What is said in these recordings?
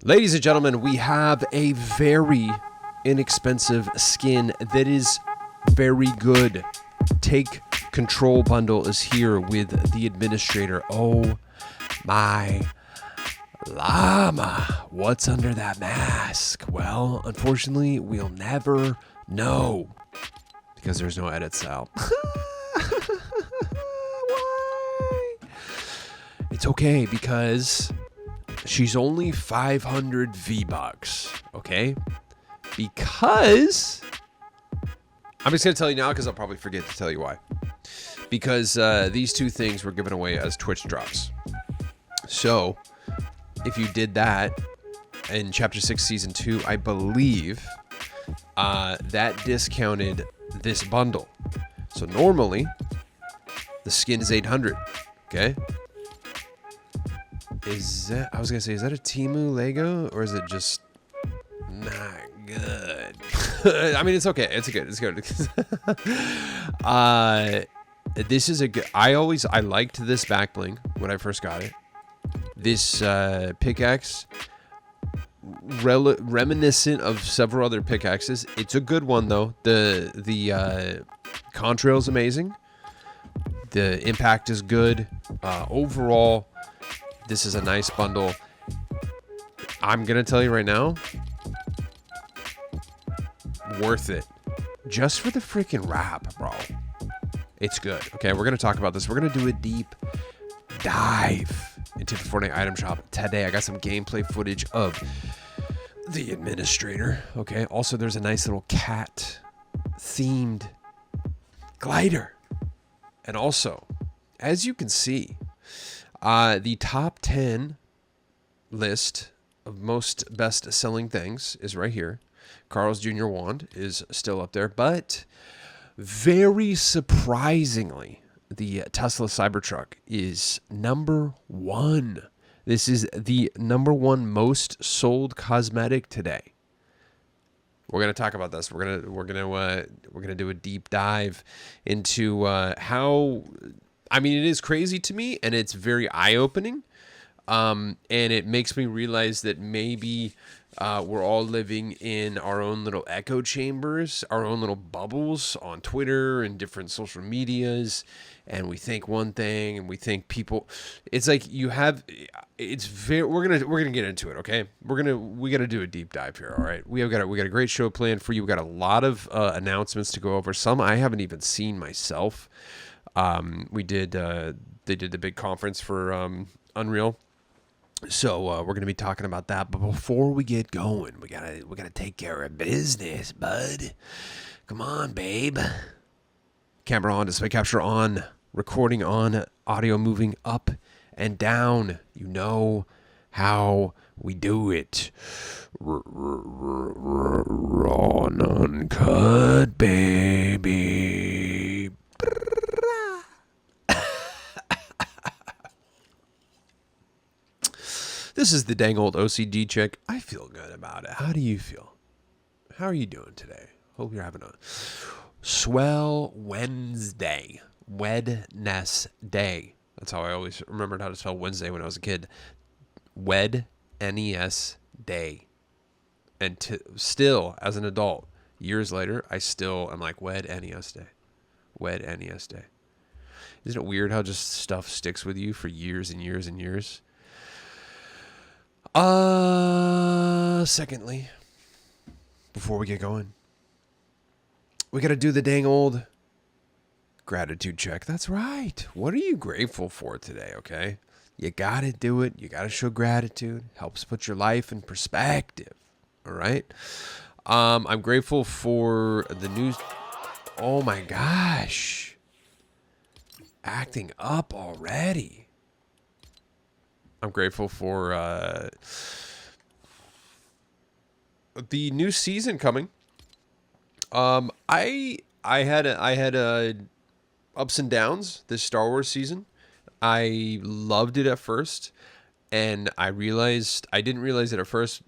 Ladies and gentlemen, we have a very inexpensive skin that is very good. Take CTRL Bundle is here with the administrator. Oh my llama. What's under that mask? Well, unfortunately, we'll never know because there's no edit style. Why? It's okay because she's only 500 Vbucks, okay? Because I'm just going to tell you now because I'll probably forget to tell you why. Because these two things were given away as Twitch drops. So if you did that in Chapter 6, Season 2, I believe that discounted this bundle. So normally, the skin is 800, okay? Is that, I was going to say, is that a Temu Lego or is it just not good? I mean, it's okay. It's good. It's good. This is a good, I liked this back bling when I first got it. This pickaxe, reminiscent of several other pickaxes. It's a good one though. The contrail is amazing. The impact is good. Overall, this is a nice bundle. I'm gonna tell you right now, worth it. Just for the freaking wrap, bro. It's good. Okay, we're gonna talk about this. We're gonna do a deep dive into the Fortnite item shop today. I got some gameplay footage of the administrator. Okay, also there's a nice little cat themed glider. And also, as you can see, the top 10 list of most best-selling things is right here. Carl's Jr. Wand is still up there, but very surprisingly, the Tesla Cybertruck is number 1. This is the number 1 most sold cosmetic today. We're gonna talk about this. We're gonna do a deep dive into how. I mean, it is crazy to me, and it's very eye-opening, and it makes me realize that maybe we're all living in our own little echo chambers, our own little bubbles on Twitter and different social medias, and we think one thing, and we think people. It's like you have. It's very. We're gonna get into it, okay? We gotta do a deep dive here, all right? We got a great show planned for you. We got a lot of announcements to go over. Some I haven't even seen myself. They did the big conference for Unreal, so we're gonna be talking about that. But before we get going, we gotta take care of business, bud. Come on, babe. Camera on, display capture on, recording on, audio moving up and down. You know how we do it. Raw and uncut, baby. This is the dang old OCD chick. I feel good about it. How do you feel? How are you doing today? Hope you're having a swell Wednesday. Wednesday. That's how I always remembered how to spell Wednesday when I was a kid. Wed, N-E-S, day. And still, as an adult, years later, I still am like, Wed, N-E-S, day. Wed, N-E-S, day. Isn't it weird how just stuff sticks with you for years and years and years? Secondly, before we get going, we got to do the dang old gratitude check. That's right. What are you grateful for today, okay? You got to do it. You got to show gratitude. Helps put your life in perspective, all right? I'm grateful for the news. Oh, my gosh. Acting up already. I'm grateful for the new season coming. I had ups and downs this Star Wars season. I loved it at first, and I didn't realize it at first.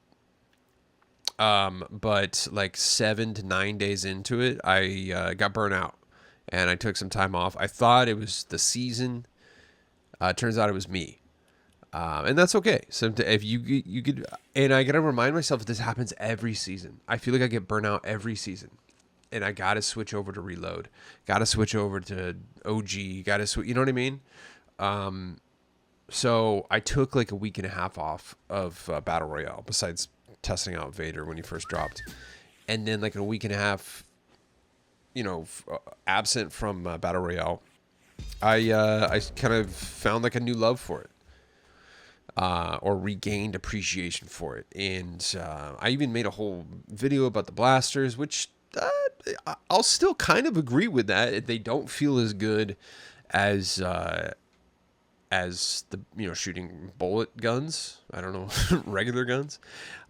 But like 7 to 9 days into it, I got burnt out, and I took some time off. I thought it was the season. Turns out it was me. And that's okay. So if you could, and I gotta remind myself that this happens every season. I feel like I get burnt out every season, and I gotta switch over to reload, gotta switch over to OG, gotta switch. You know what I mean? So I took like a week and a half off of Battle Royale, besides testing out Vader when he first dropped, and then like a week and a half, absent from Battle Royale. I kind of found like a new love for it. Or regained appreciation for it. And I even made a whole video about the blasters, which I'll still kind of agree with that. They don't feel as good as the shooting bullet guns. I don't know, regular guns.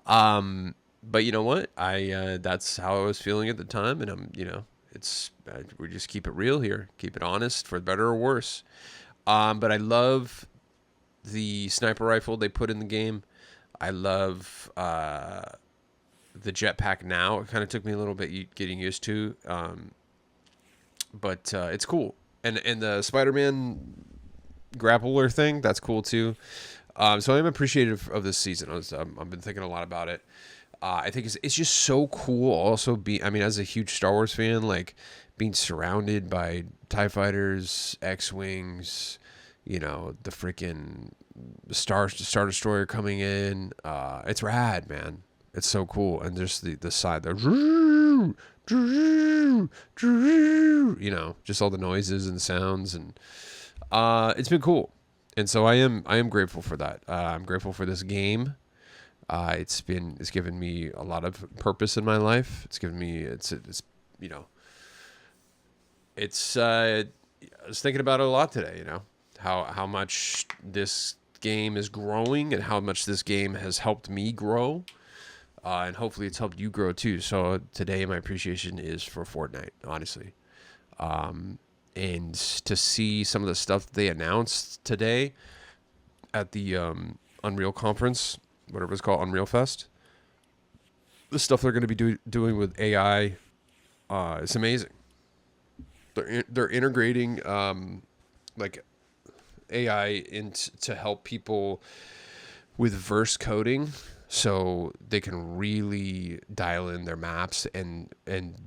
But you know what? That's how I was feeling at the time, and we just keep it real here, keep it honest, for better or worse. But I love the sniper rifle they put in the game. I love the jetpack now. It kind of took me a little bit getting used to, but it's cool. And the Spider-Man grappler thing, that's cool too. So I'm appreciative of this season. I've been thinking a lot about it. I think it's just so cool. Also, as a huge Star Wars fan, like being surrounded by TIE fighters, X-wings, the freaking Star Destroyer coming in. It's rad, man. It's so cool. And just the side, just all the noises and sounds, and it's been cool. And so I am grateful for that. I'm grateful for this game. It's given me a lot of purpose in my life. It's given me, I was thinking about it a lot today, how much this game is growing and how much this game has helped me grow. And hopefully it's helped you grow too. So today my appreciation is for Fortnite, honestly. And to see some of the stuff that they announced today at the Unreal conference, whatever it's called, Unreal Fest, the stuff they're going to be doing with AI, it's amazing. They're integrating like AI to help people with verse coding, so they can really dial in their maps. And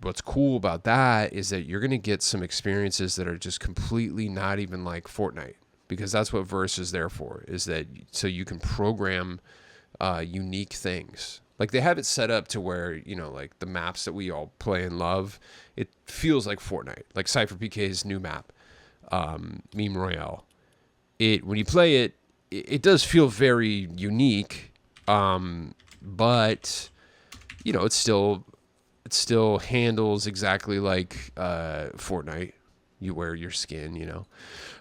what's cool about that is that you're going to get some experiences that are just completely not even like Fortnite, because that's what verse is there for, is that so you can program unique things. Like they have it set up to where, like the maps that we all play and love, it feels like Fortnite, like Cypher PK's new map, Meme Royale. When you play it, it does feel very unique, but it still handles exactly like Fortnite. You wear your skin,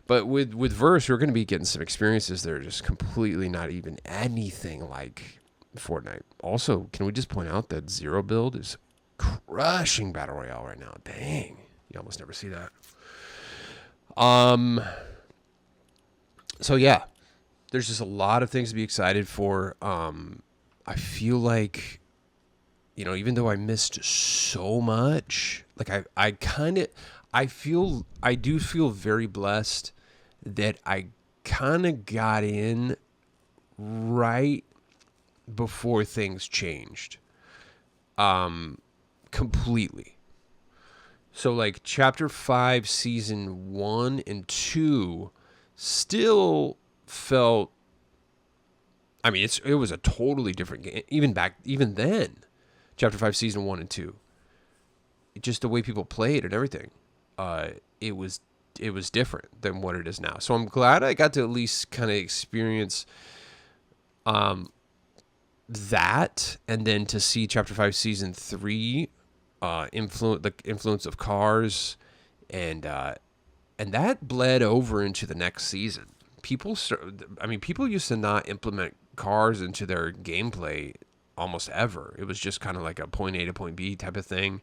But with Verse, we're going to be getting some experiences that are just completely not even anything like Fortnite. Also, can we just point out that Zero Build is crushing Battle Royale right now? Dang, you almost never see that. So yeah, there's just a lot of things to be excited for. I feel like, even though I missed so much, like I do feel very blessed that I kind of got in right before things changed, completely. So like chapter 5, season 1 and 2 still felt, it was a totally different game. Even then, chapter 5, season 1 and 2, just the way people played and everything, it was different than what it is now. So I'm glad I got to at least kind of experience that, and then to see chapter 5, season 3, the influence of cars, and that bled over into the next season. People used to not implement cars into their gameplay almost ever. It was just kind of like a point A to point B type of thing.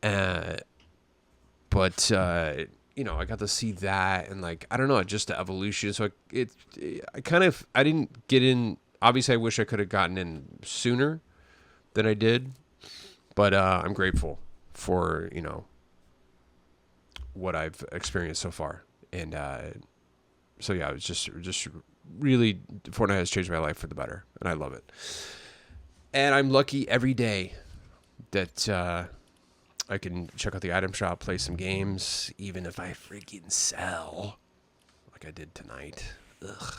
But I got to see that, and like, I don't know, just the evolution. So I didn't get in. Obviously, I wish I could have gotten in sooner than I did, but I'm grateful for, what I've experienced so far. And so yeah, I was just really, Fortnite has changed my life for the better, and I love it. And I'm lucky every day that I can check out the item shop, play some games, even if I freaking sell, like I did tonight. Ugh.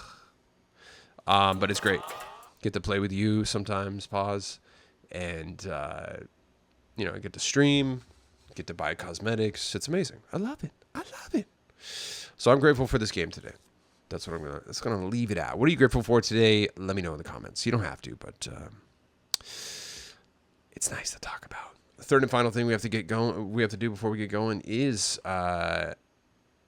But it's great. Get to play with you sometimes, pause, and you know, I get to stream, get to buy cosmetics. It's amazing. I love it. I love it. So I'm grateful for this game today. That's what that's gonna leave it at. What are you grateful for today? Let me know in the comments. You don't have to, but it's nice to talk about. The third and final thing we have to get going, we have to do before we get going is I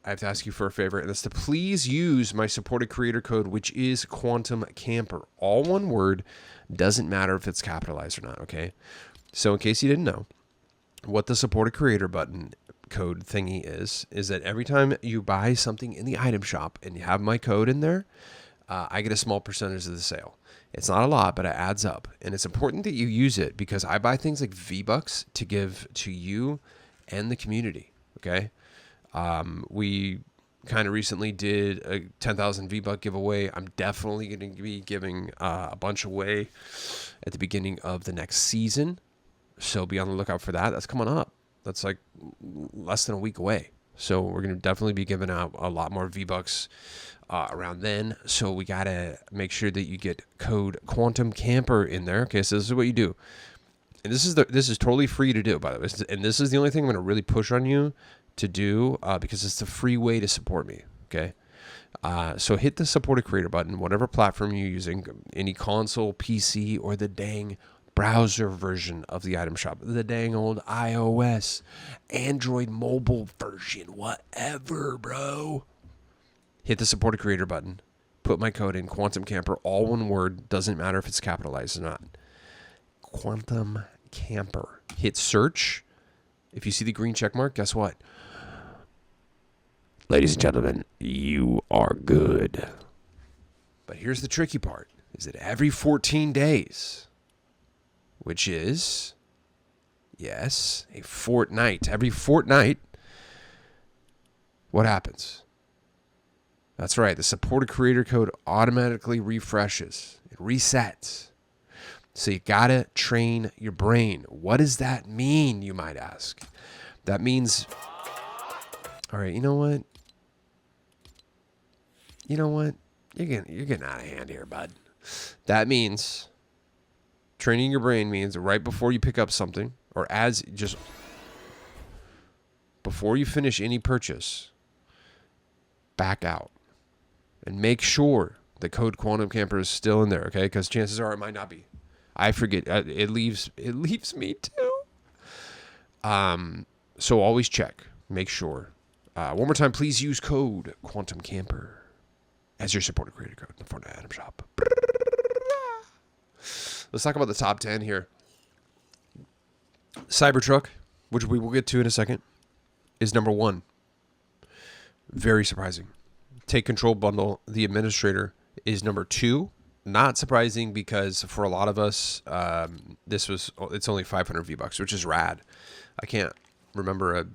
have to ask you for a favor, and that's to please use my supported creator code, which is Quantum Camper. All one word, doesn't matter if it's capitalized or not, okay? So in case you didn't know, what the supported creator button code thingy is that every time you buy something in the item shop and you have my code in there, I get a small percentage of the sale. It's not a lot, but it adds up. And it's important that you use it because I buy things like Vbucks to give to you and the community, okay? We kind of recently did a 10,000 V-Buck giveaway. I'm definitely going to be giving a bunch away at the beginning of the next season. So be on the lookout for that. That's coming up. That's like less than a week away. So we're going to definitely be giving out a lot more V-Bucks around then. So we got to make sure that you get code Quantum Camper in there. Okay, so this is what you do. And this is totally free to do, by the way. And this is the only thing I'm going to really push on you to do because it's the free way to support me, okay? So hit the supported creator button, whatever platform you're using, any console, PC, or the dang browser version of the item shop, the dang old iOS, Android mobile version, whatever, bro. Hit the supported creator button, put my code in, Quantum Camper, all one word, doesn't matter if it's capitalized or not. Quantum Camper. Hit search. If you see the green check mark, guess what? Ladies and gentlemen, you are good. But here's the tricky part, is that every 14 days, which is, yes, a fortnight. Every fortnight, what happens? That's right, the supported creator code automatically refreshes. It resets. So you gotta train your brain. What does that mean, you might ask? That means, all right, you know what? You're getting out of hand here, bud. That means training your brain means right before you pick up something, or before you finish any purchase, back out and make sure the code Quantum Camper is still in there, okay? Because chances are it might not be. I forget. It leaves me too. So always check. Make sure. One more time, please use code Quantum Camper as your supported creator code in the Fortnite item shop. Let's talk about the top 10 here. Cybertruck, which we will get to in a second, is number 1. Very surprising. Take CTRL Bundle, the administrator, is number 2. Not surprising because for a lot of us, it's only 500 V-Bucks, which is rad. I can't remember a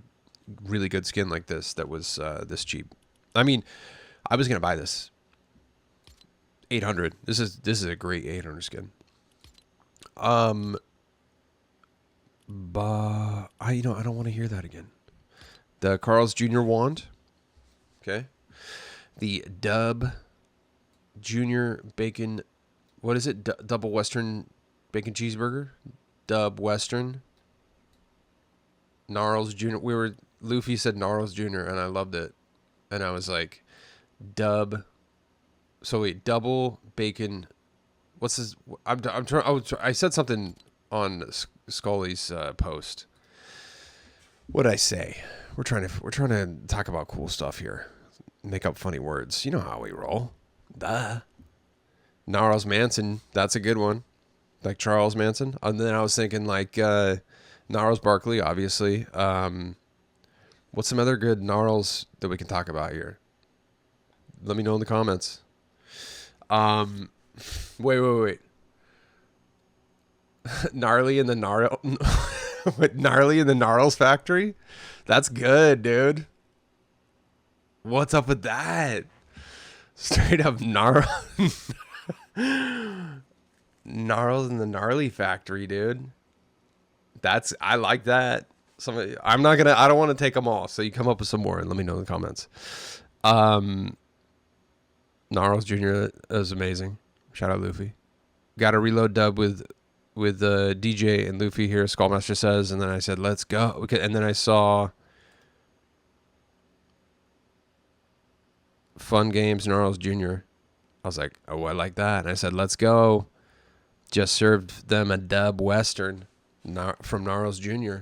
really good skin like this that was this cheap. I mean, I was gonna buy this 800. This is a great 800 skin. But I don't want to hear that again. The Carl's Jr. wand, okay. The Dub Junior Bacon, what is it? Double Western Bacon Cheeseburger? Dub Western. Gnarls Jr. Luffy said Gnarls Jr. and I loved it. And I was like, Dub. So wait, double bacon. What's this? I'm trying. I said something on Scully's post. What'd I say? We're trying to talk about cool stuff here. Make up funny words. You know how we roll. Duh. Gnarls Manson, that's a good one. Like Charles Manson. And then I was thinking like Gnarls Barkley, obviously. What's some other good Gnarls that we can talk about here? Let me know in the comments. Wait. Gnarly in the Gnarly in the Gnarls factory? That's good, dude. What's up with that? Straight up Gnarls in the Gnarly Factory, dude. I like that. I don't want to take them all. So you come up with some more and let me know in the comments. Gnarls Jr. is amazing. Shout out Luffy. Got a reload dub with DJ and Luffy here, Skullmaster says, and then I said, let's go. And then I saw Fun Games, Gnarls Jr. I was like, oh, I like that. And I said, let's go. Just served them a dub Western from Gnarls Jr.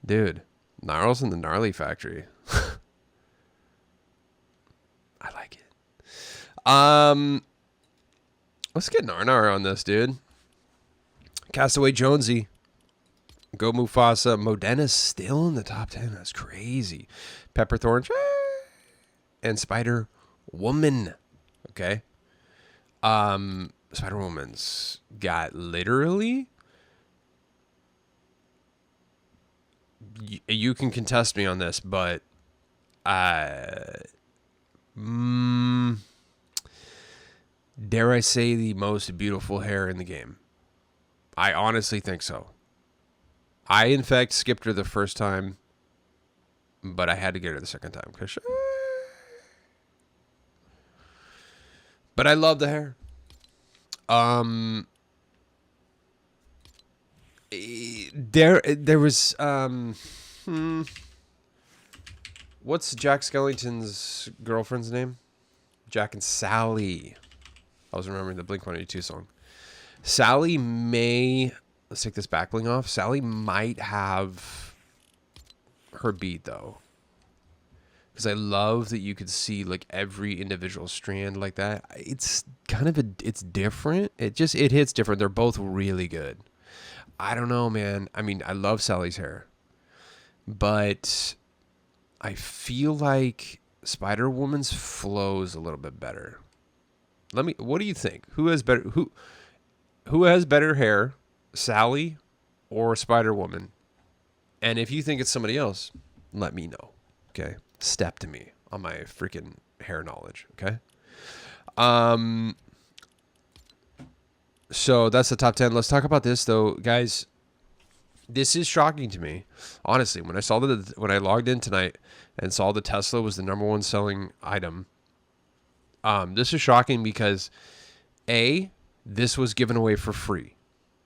Dude, Gnarls in the Gnarly Factory. I like it. Let's get Narnar on this, dude. Castaway Jonesy. Go Mufasa. Modena's still in the top 10. That's crazy. Pepperthorn. And Spider Woman. Okay. Spider Woman's got literally. You can contest me on this, but dare I say the most beautiful hair in the game? I honestly think so. I, in fact, skipped her the first time, but I had to get her the second time. But I love the hair. There was what's Jack Skellington's girlfriend's name? Jack and Sally. I was remembering the Blink-182 song. Sally may, let's take this back bling off. Sally might have her beat though, because I love that you could see like every individual strand like that. It's kind of it's different. It hits different. They're both really good. I don't know, man. I mean, I love Sally's hair, but I feel like Spider-Woman's flows a little bit better. What do you think? Who has better hair, Sally or Spider-Woman? And if you think it's somebody else, let me know. Okay? Step to me on my freaking hair knowledge, okay? So that's the top 10. Let's talk about this though, guys. This is shocking to me. Honestly, when I logged in tonight and saw the Tesla was the #1 selling item, this is shocking because this was given away for free.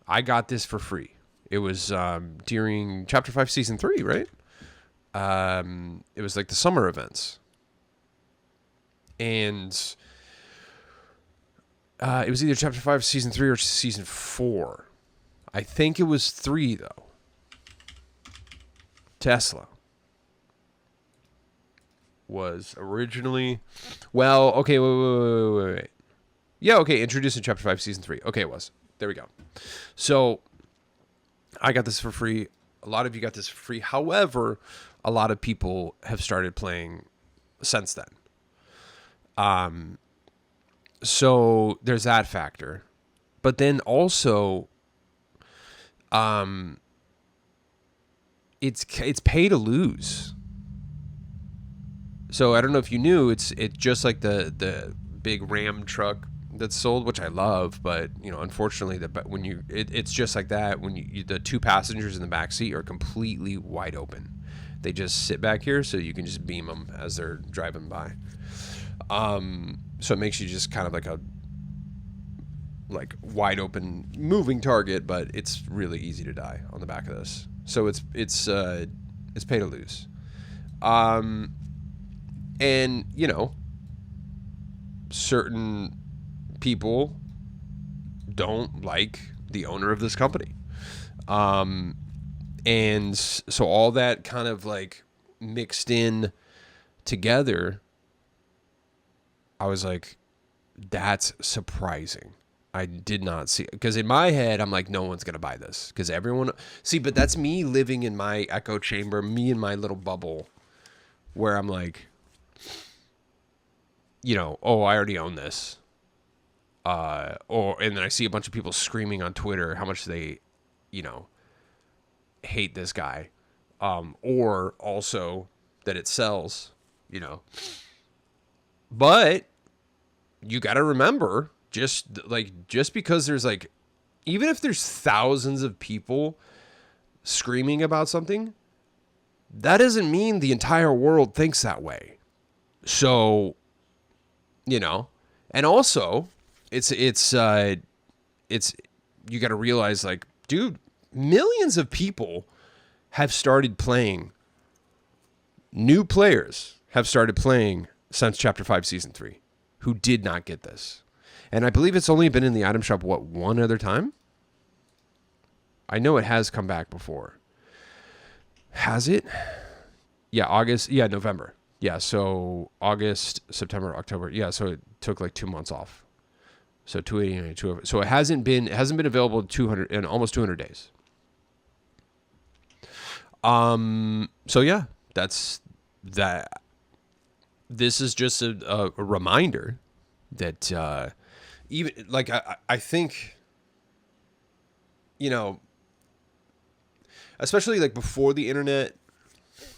I got this for free. It was during Chapter 5 Season 3, right? It was like the summer events. And it was either Chapter 5 Season 3 or Season 4. I think it was 3, though. Tesla was originally... Well, okay, wait. Yeah, okay, introduced in Chapter 5, Season 3. Okay, it was. There we go. So, I got this for free. A lot of you got this for free. However, a lot of people have started playing since then. So, there's that factor. But then also... it's pay to lose. So I don't know if you knew, it's just like the big Ram truck that's sold, which I love, but you know, unfortunately, it's just like that when the two passengers in the back seat are completely wide open. They just sit back here, so you can just beam them as they're driving by. So it makes you just kind of like a wide open moving target, but it's really easy to die on the back of this. So it's pay to lose. And you know, certain people don't like the owner of this company. And so all that kind of like mixed in together, I was like, that's surprising. I did not see it. Because in my head, I'm like, no one's going to buy this. Because everyone... See, but that's me living in my echo chamber, me in my little bubble, where I'm like, you know, oh, I already own this. And then I see a bunch of people screaming on Twitter how much they, you know, hate this guy. Or also that it sells, you know. But you got to remember, just because there's like, even if there's thousands of people screaming about something, that doesn't mean the entire world thinks that way. So, and also it's you got to realize, like, dude, millions of people have started playing. New players have started playing since Chapter 5 Season 3 who did not get this. And I believe it's only been in the item shop, one other time? I know it has come back before. Has it? Yeah, August. Yeah, November. Yeah, so August, September, October. Yeah, so it took like 2 months off. So 289, so it hasn't been available 200 in almost 200 days. So yeah, that's that. This is just a reminder that even like I think, especially like before the internet,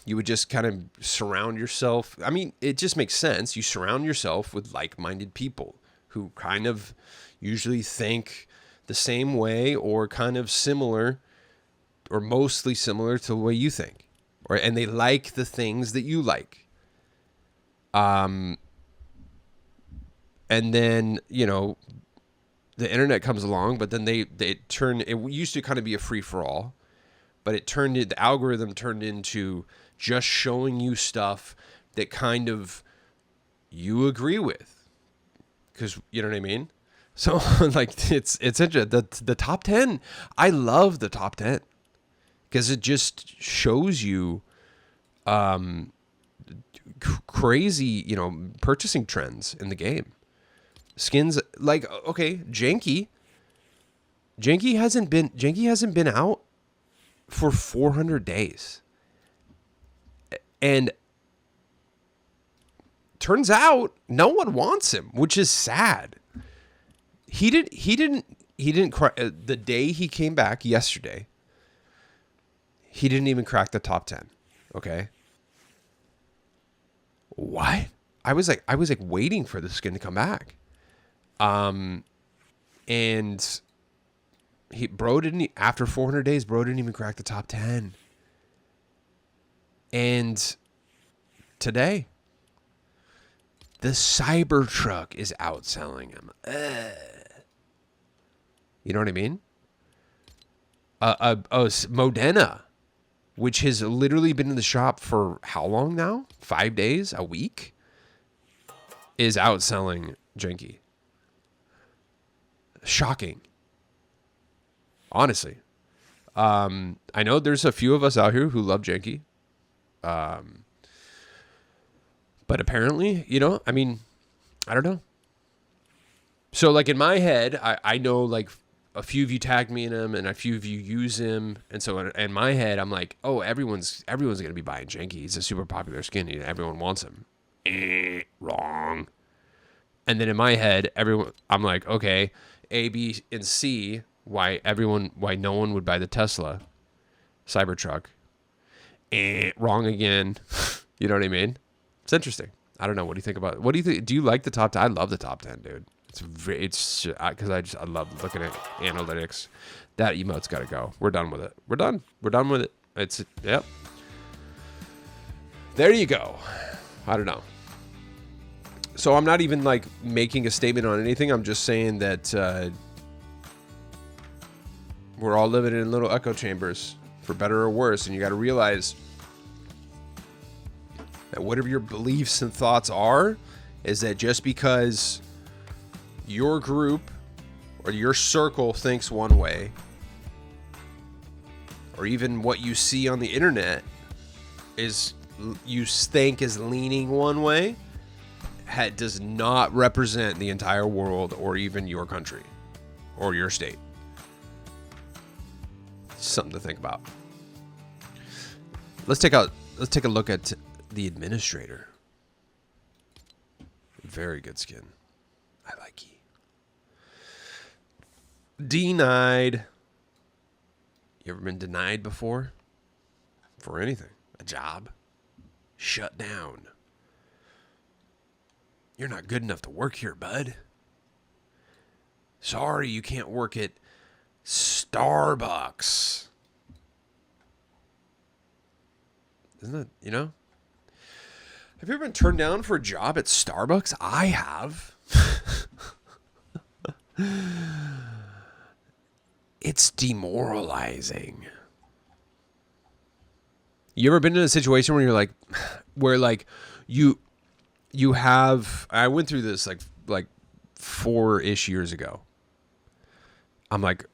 you would just kind of surround yourself. I mean, it just makes sense. You surround yourself with like-minded people who kind of usually think the same way or kind of similar or mostly similar to the way you think. And they like the things that you like. And then, the internet comes along, but then it used to kind of be a free-for-all, but the algorithm turned into just showing you stuff that kind of you agree with. Because, you know what I mean? So, like, it's interesting. The top 10, I love the top 10. Because it just shows you crazy, purchasing trends in the game. Skins, like, okay, Janky hasn't been out for 400 days. And turns out no one wants him, which is sad. He didn't cry the day he came back yesterday. He didn't even crack the top 10. Okay. What? I was like waiting for the skin to come back. And after 400 days, bro didn't even crack the top 10. And today, the Cybertruck is outselling him. You know what I mean? Modena, which has literally been in the shop for how long now? 5 days? A week? Is outselling Janky. Shocking. Honestly. I know there's a few of us out here who love Janky. But apparently, I mean, I don't know. So, like, in my head, I know, like, a few of you tagged me in him, and a few of you use him, and so in my head, I'm like, oh, everyone's gonna be buying Janky. He's a super popular skin. Everyone wants him. Wrong. And then in my head, I'm like, okay, A, B, and C. Why no one would buy the Tesla Cybertruck? Wrong again. You know what I mean? It's interesting. I don't know. What do you think about it? What do you think? Do you like the top 10? I love the top 10, dude. It's because I love looking at analytics. That emote's got to go. We're done with it. We're done with it. Yep. There you go. I don't know. So I'm not even like making a statement on anything. I'm just saying that we're all living in little echo chambers, for better or worse, and you got to realize that whatever your beliefs and thoughts are, is that just because your group or your circle thinks one way, or even what you see on the internet you think is leaning one way, does not represent the entire world or even your country or your state. Something to think about. Let's take a look at the administrator. Very good skin. I like it. Denied. You ever been denied before? For anything? A job? Shut down. You're not good enough to work here, bud. Sorry, you can't work at Starbucks. Isn't it, you know? Have you ever been turned down for a job at Starbucks? I have. It's demoralizing. You ever been in a situation where you're like, you have, I went through this like 4-ish years ago. I'm like,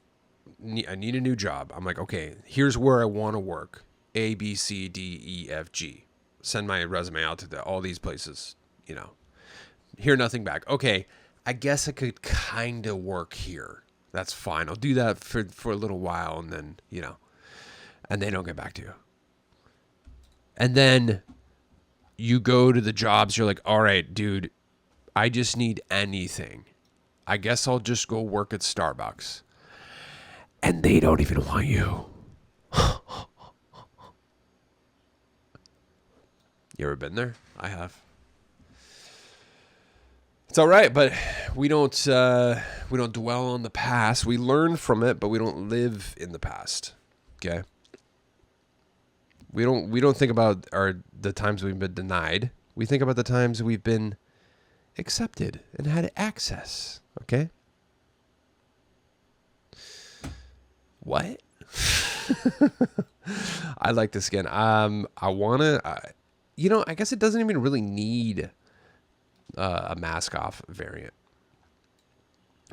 I need a new job. I'm like, okay, here's where I want to work. A, B, C, D, E, F, G. Send my resume out to all these places, you know. Hear nothing back. Okay, I guess I could kind of work here. That's fine. I'll do that for a little while, and then, you know, and they don't get back to you. And then you go to the jobs. You're like, all right, dude, I just need anything. I guess I'll just go work at Starbucks. And they don't even want you. You ever been there? I have. It's all right, but we don't dwell on the past. We learn from it, but we don't live in the past. Okay? We don't think about the times we've been denied. We think about the times we've been accepted and had access. Okay? What? I like this skin. I wanna. I guess it doesn't even really need a mask off variant.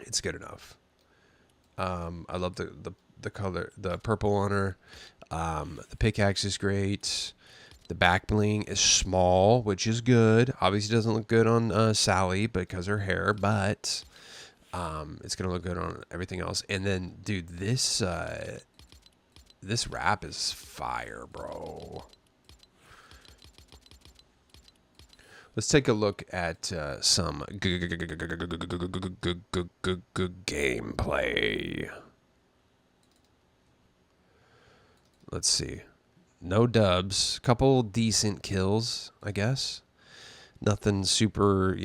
It's good enough. I love the color, the purple on her. The pickaxe is great. The back bling is small, which is good. Obviously doesn't look good on Sally because her hair, but it's gonna look good on everything else. And then, dude, this wrap is fire, bro. Let's take a look at some gameplay. Let's see. No dubs. Couple decent kills, I guess. Nothing super,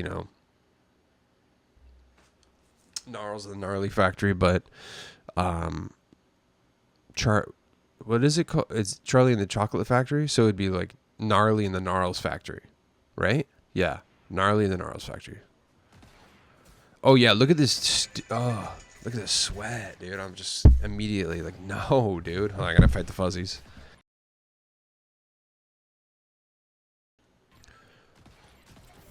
gnarls of the gnarly factory, but what is it called? It's Charlie in the Chocolate Factory, so it'd be like gnarly in the gnarls factory, right? Yeah, gnarly in the gnarls factory. Oh yeah, look at this. Look at this sweat, dude. I'm just immediately like, no, dude. Hold on, I gotta fight the fuzzies.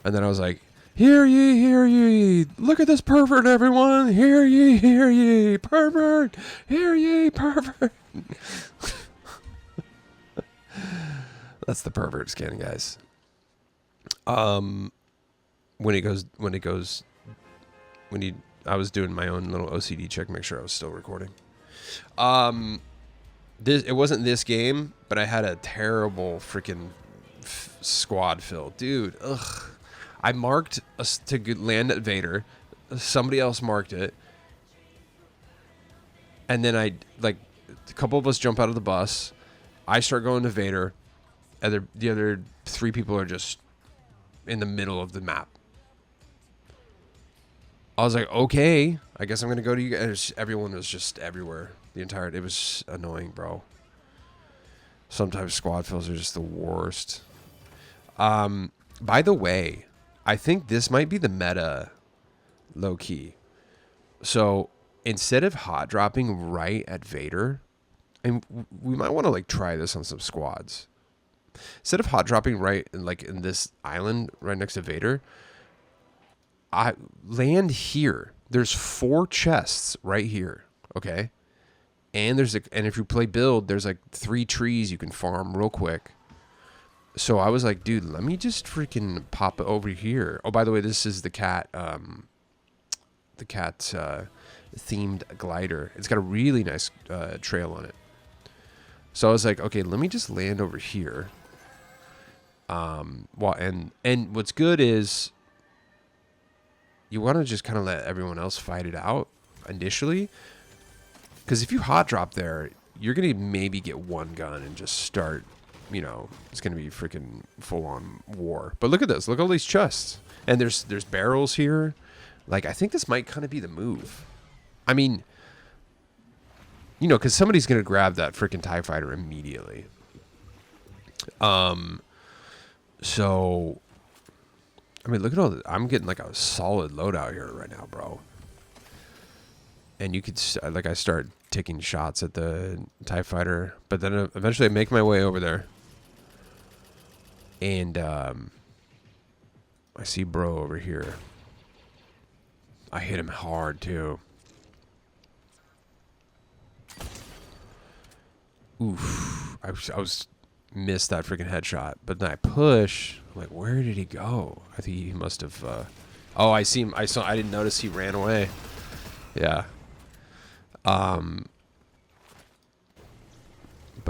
And then I was like, hear ye, look at this pervert, everyone. Hear ye, pervert. Hear ye, pervert. That's the pervert skin, guys. I was doing my own little OCD check, make sure I was still recording. It wasn't this game, but I had a terrible freaking squad fill, dude. Ugh. I marked to land at Vader. Somebody else marked it, and then a couple of us jump out of the bus. I start going to Vader. The other 3 people are just in the middle of the map. I was like, okay, I guess I'm gonna go to you guys. Everyone was just everywhere. It was annoying, bro. Sometimes squad fills are just the worst. By the way, I think this might be the meta, low key. So instead of hot dropping right at Vader, and we might want to try this on some squads. Instead of hot dropping right in this island right next to Vader, I land here. There's 4 chests right here, okay? And and if you play build, there's 3 trees you can farm real quick. So I was like, dude, let me just freaking pop it over here. Oh, by the way, this is the cat themed glider. It's got a really nice trail on it. So I was like, okay, let me just land over here. And what's good is you want to just kind of let everyone else fight it out initially, because if you hot drop there, you're gonna maybe get 1 gun and just start. It's gonna be freaking full on war. But look at this. Look at all these chests. And there's barrels here. Like, I think this might kind of be the move. I mean, you know, because somebody's going to grab that freaking TIE fighter immediately. So, I mean, look at all this. I'm getting like a solid loadout here right now, bro. And you could, like, I start taking shots at the TIE fighter, but then eventually I make my way over there. And I see bro over here. I hit him hard too. Oof. I was missed that freaking headshot. But then I push. I'm like, where did he go? I think he must have oh, I see him. I didn't notice he ran away. Yeah. But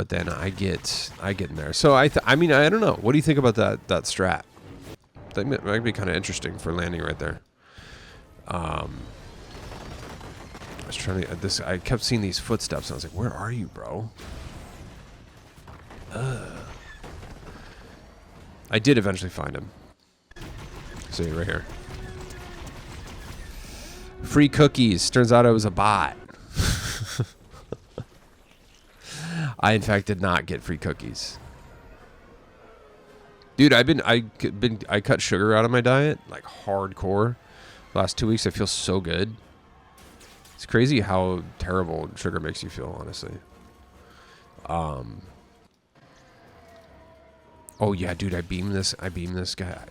then I get in there. So I mean, I don't know. What do you think about that strat? That might be kind of interesting for landing right there. I was trying to I kept seeing these footsteps and I was like, where are you, bro? I did eventually find him. See right here. Free cookies. Turns out I was a bot. I in fact did not get free cookies. Dude, I cut sugar out of my diet like hardcore. Last 2 weeks I feel so good. It's crazy how terrible sugar makes you feel, honestly. Oh yeah, dude, I beamed this guy.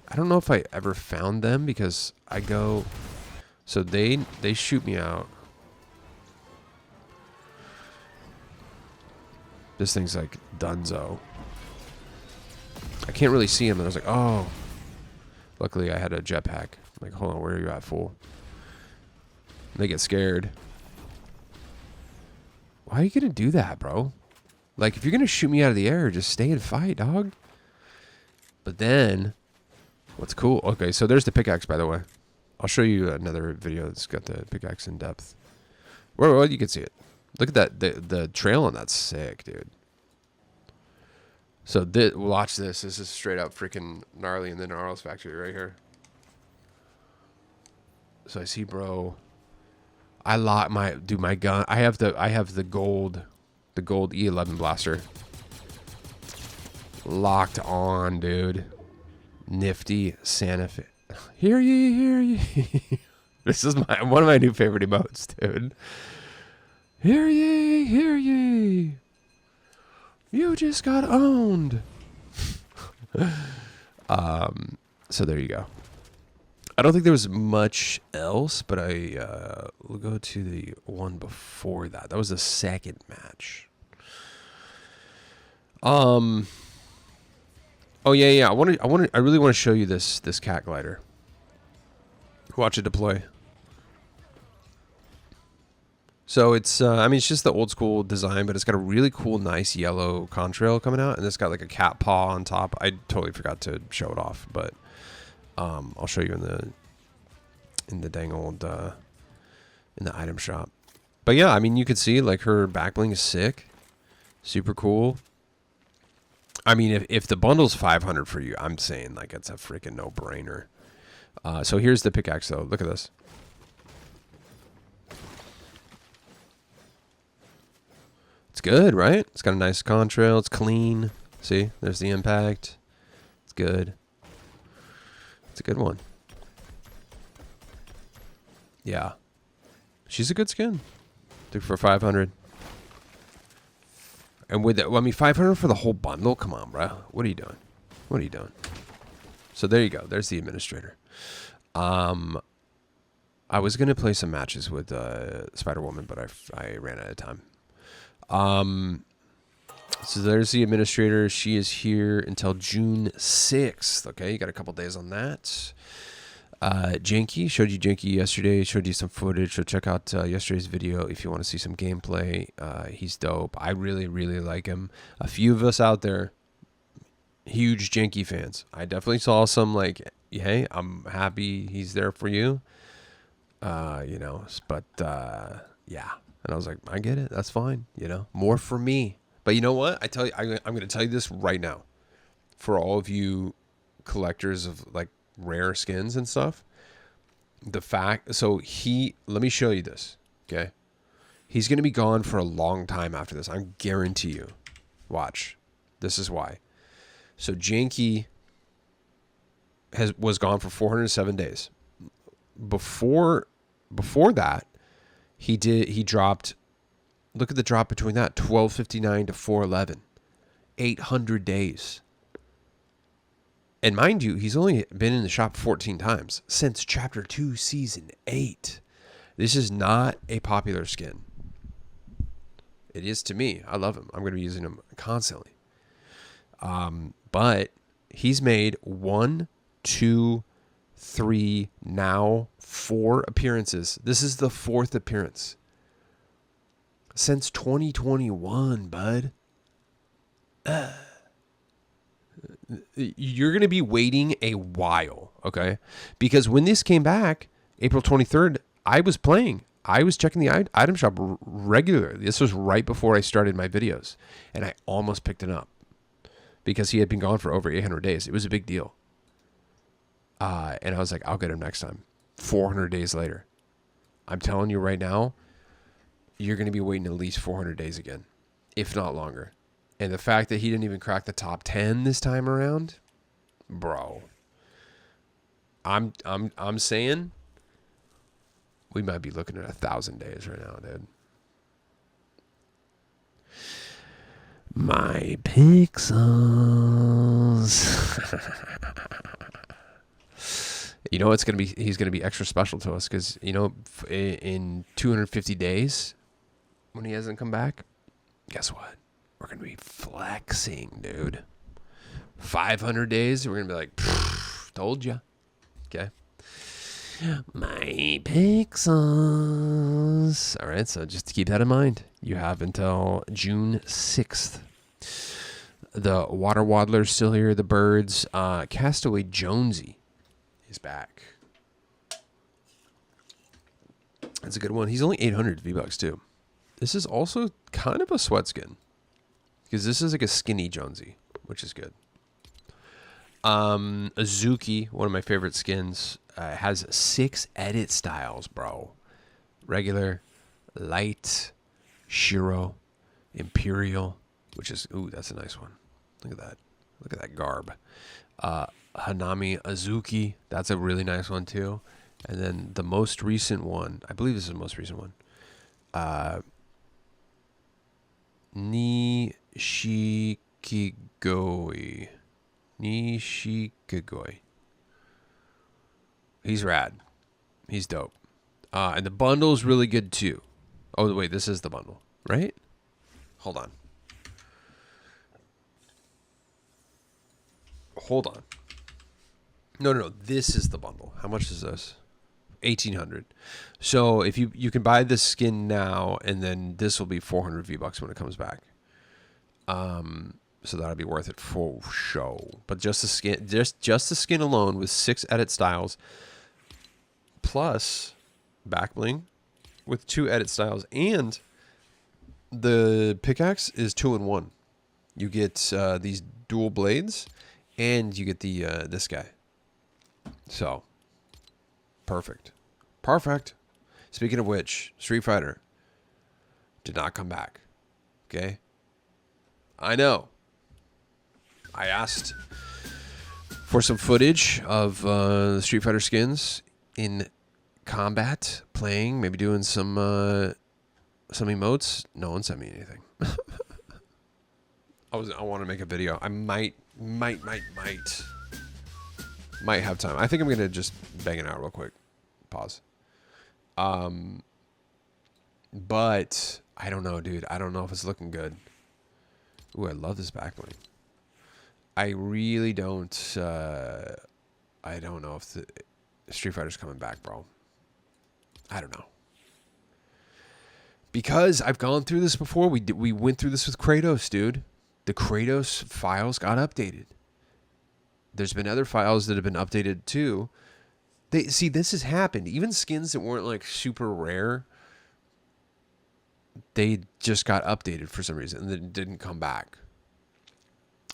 I don't know if I ever found them because I go, so they shoot me out. This thing's like dunzo. I can't really see him, and I was like, oh. Luckily, I had a jetpack. I'm like, hold on, where are you at, fool? And they get scared. Why are you gonna do that, bro? Like, if you're gonna shoot me out of the air, just stay and fight, dog. But then, what's cool? Okay, so there's the pickaxe, by the way. I'll show you another video that's got the pickaxe in depth. Well, you can see it. Look at that. The trail on that's sick, dude. So watch this. This is straight up freaking gnarly in the Gnarls factory right here. So I see, bro. I lock my gun. I have the gold E11 blaster locked on, dude. Nifty Santa Fe. Hear ye, hear ye. This is one of my new favorite emotes, dude. Hear ye, hear ye. You just got owned. So there you go. I don't think there was much else, but we'll go to the one before that. That was the second match. Oh yeah. I really want to show you this cat glider. Watch it deploy. So it's, I mean, it's just the old school design, but it's got a really cool, nice yellow contrail coming out, and it's got like a cat paw on top. I totally forgot to show it off, but I'll show you in the dang old in the item shop. But yeah, I mean, you could see like her back bling is sick, super cool. I mean, if the bundle's 500 for you, I'm saying like it's a freaking no brainer. So here's the pickaxe though. Look at this. It's good, right? It's got a nice contrail. It's clean. See, there's the impact. It's good. It's a good one. Yeah. She's a good skin. Took for 500. And with that, I mean, 500 for the whole bundle? Come on, bro. What are you doing? What are you doing? So there you go. There's the administrator. I was going to play some matches with Spider-Woman, but I ran out of time. So there's the administrator. She is here until June 6th. Okay, you got a couple days on that. Janky, showed you Janky yesterday, showed you some footage, so check out yesterday's video if you want to see some gameplay. He's dope. I really, really like him. A few of us out there, huge Janky fans. I definitely saw some like, hey, I'm happy he's there for you. You know, but yeah. And I was like, I get it. That's fine. You know, more for me. But you know what? I'm going to tell you this right now. For all of you collectors of like rare skins and stuff. So let me show you this. Okay. He's going to be gone for a long time after this. I guarantee you. Watch. This is why. So Janky was gone for 407 days. Before that, he dropped, look at the drop between that, 1259 to 411. 800 days. And mind you, he's only been in the shop 14 times since Chapter 2, Season 8. This is not a popular skin. It is to me. I love him. I'm going to be using him constantly. But he's made 1, 2, 3, now 4 appearances. This is the 4th appearance since 2021, bud. You're going to be waiting a while, okay? Because when this came back, April 23rd, I was playing. I was checking the item shop regularly. This was right before I started my videos, and I almost picked it up because he had been gone for over 800 days. It was a big deal. And I was like, I'll get him next time. 400 days later. I'm telling you right now, you're going to be waiting at least 400 days again, if not longer. And the fact that he didn't even crack the top 10 this time around, bro. I'm saying we might be looking at 1,000 days right now, dude. My pixels. You know it's gonna be. He's gonna be extra special to us because in 250 days, when he hasn't come back, guess what? We're gonna be flexing, dude. 500 days, we're gonna be like, told ya. Okay. My pixels. All right, so just to keep that in mind, you have until June 6th. The water waddler's still here. The birds. Castaway Jonesy is back. That's a good one. He's only 800 Vbucks too. This is also kind of a sweat skin because this is like a skinny Jonesy, which is good. Azuki, one of my favorite skins, has 6 edit styles, bro. Regular, light, Shiro, Imperial, which is, ooh, that's a nice one. Look at that. Look at that garb. Hanami Azuki, that's a really nice one too. And then the most recent one, I believe this is the most recent one. Nishikigoi. He's rad. He's dope. And the bundle is really good too. Oh, wait, this is the bundle, right? Hold on. No. This is the bundle. How much is this? 1,800. So if you can buy this skin now, and then this will be 400 V-Bucks when it comes back. So that'll be worth it for show. But just the skin, just the skin alone with 6 edit styles, plus back bling with 2 edit styles, and the pickaxe is 2-in-1. You get these dual blades, and you get the this guy. So perfect. Speaking of which, Street Fighter did not come back. Okay, I know. I asked for some footage of the Street Fighter skins in combat, playing, maybe doing some emotes. No one sent me anything. I want to make a video. I might have time. I think I'm gonna just bang it out real quick. Pause. But I don't know, dude. I don't know if it's looking good. Ooh, I love this backbling. I really don't. I don't know if the Street Fighter's coming back, bro. I don't know. Because I've gone through this before. We went through this with Kratos, dude. The Kratos files got updated. There's been other files that have been updated too. See, this has happened. Even skins that weren't like super rare, they just got updated for some reason and then didn't come back.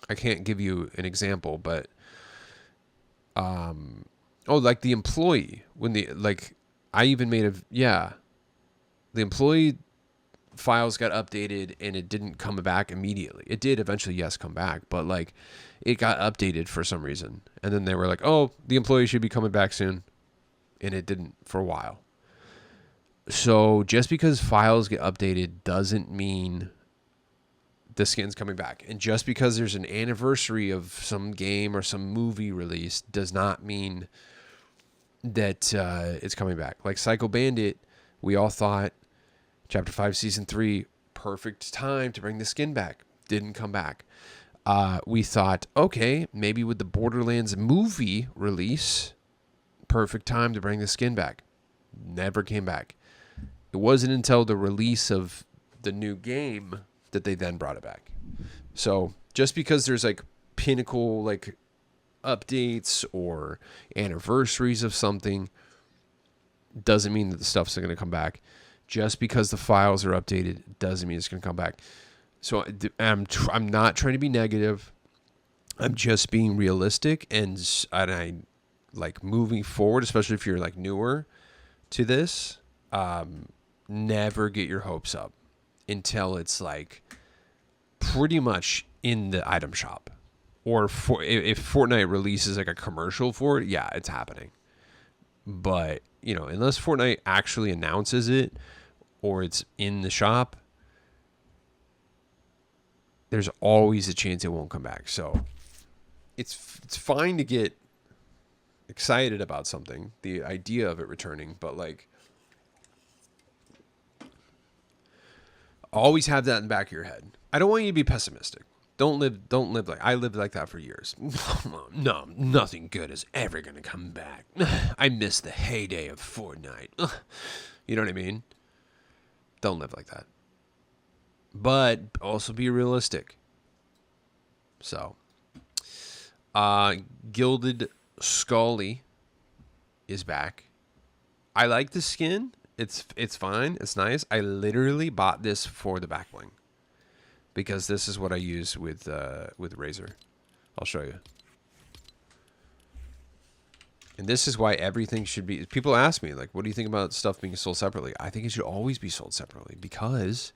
I can't give you an example, but Oh, like the employee when I even made the employee files got updated and it didn't come back immediately. It did eventually, yes, come back, but like it got updated for some reason. And then they were like, oh, the employee should be coming back soon. And it didn't for a while. So just because files get updated doesn't mean the skin's coming back. And just because there's an anniversary of some game or some movie release does not mean that it's coming back. Like Psycho Bandit, we all thought Chapter 5, Season 3, perfect time to bring the skin back. Didn't come back. We thought, okay, maybe with the Borderlands movie release, perfect time to bring the skin back. Never came back. It wasn't until the release of the new game that they then brought it back. So just because there's like pinnacle like updates or anniversaries of something doesn't mean that the stuff's going to come back. Just because the files are updated doesn't mean it's going to come back. So I'm not trying to be negative. I'm just being realistic, and I like moving forward, especially if you're like newer to this. Never get your hopes up until it's like pretty much in the item shop, or if Fortnite releases like a commercial for it, yeah, it's happening. But unless Fortnite actually announces it or it's in the shop, there's always a chance it won't come back. So it's fine to get excited about something, the idea of it returning, but like always have that in the back of your head. I don't want you to be pessimistic. Don't live like I lived like that for years. No, nothing good is ever gonna come back. I miss the heyday of Fortnite. You know what I mean? Don't live like that. But also be realistic. So, Gilded Scully is back. I like the skin. It's fine. It's nice. I literally bought this for the back bling because this is what I use with Razor. I'll show you. And this is why everything should be... People ask me, like, what do you think about stuff being sold separately? I think it should always be sold separately because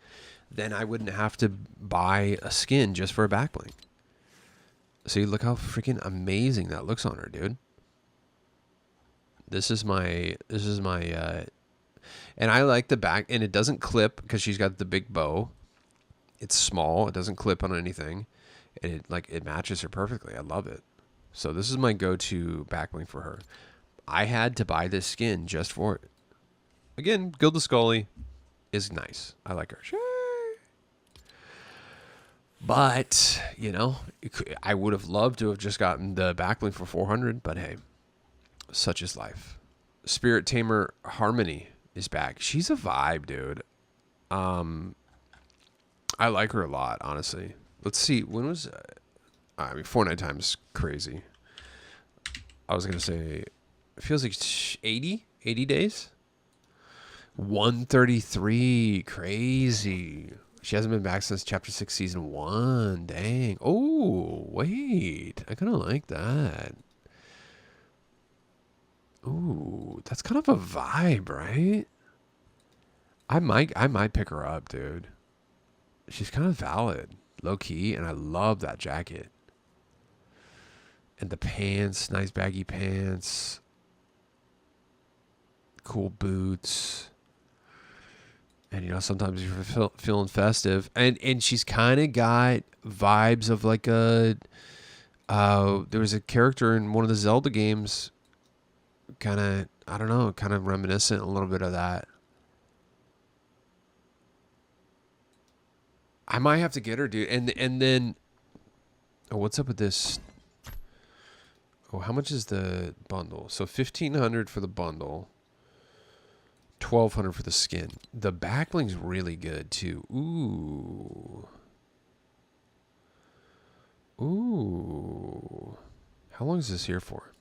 then I wouldn't have to buy a skin just for a back bling. See, look how freaking amazing that looks on her, dude. This is my, and I like the back, and it doesn't clip because she's got the big bow. It's small. It doesn't clip on anything. And it matches her perfectly. I love it. So this is my go-to back bling for her. I had to buy this skin just for it. Again, Gilda Scully is nice. I like her. But, I would have loved to have just gotten the back bling for 400, but hey, such is life. Spirit Tamer Harmony is back. She's a vibe, dude. I like her a lot, honestly. Let's see. When was... Fortnite time's crazy. I was going to say... It feels like 80? 80 days? 133. Crazy. She hasn't been back since Chapter 6, Season 1. Dang. Oh, wait. I kind of like that. Ooh, that's kind of a vibe, right? I might pick her up, dude. She's kind of valid, low key, and I love that jacket. And the pants, nice baggy pants. Cool boots. And sometimes you're feeling festive. And she's kind of got vibes of like a there was a character in one of the Zelda games, kind of reminiscent a little bit of that. I might have to get her, dude. And then, what's up with this? Oh, how much is the bundle? So 1,500 for the bundle, 1,200 for the skin. The back bling's really good too. Ooh. How long is this here for?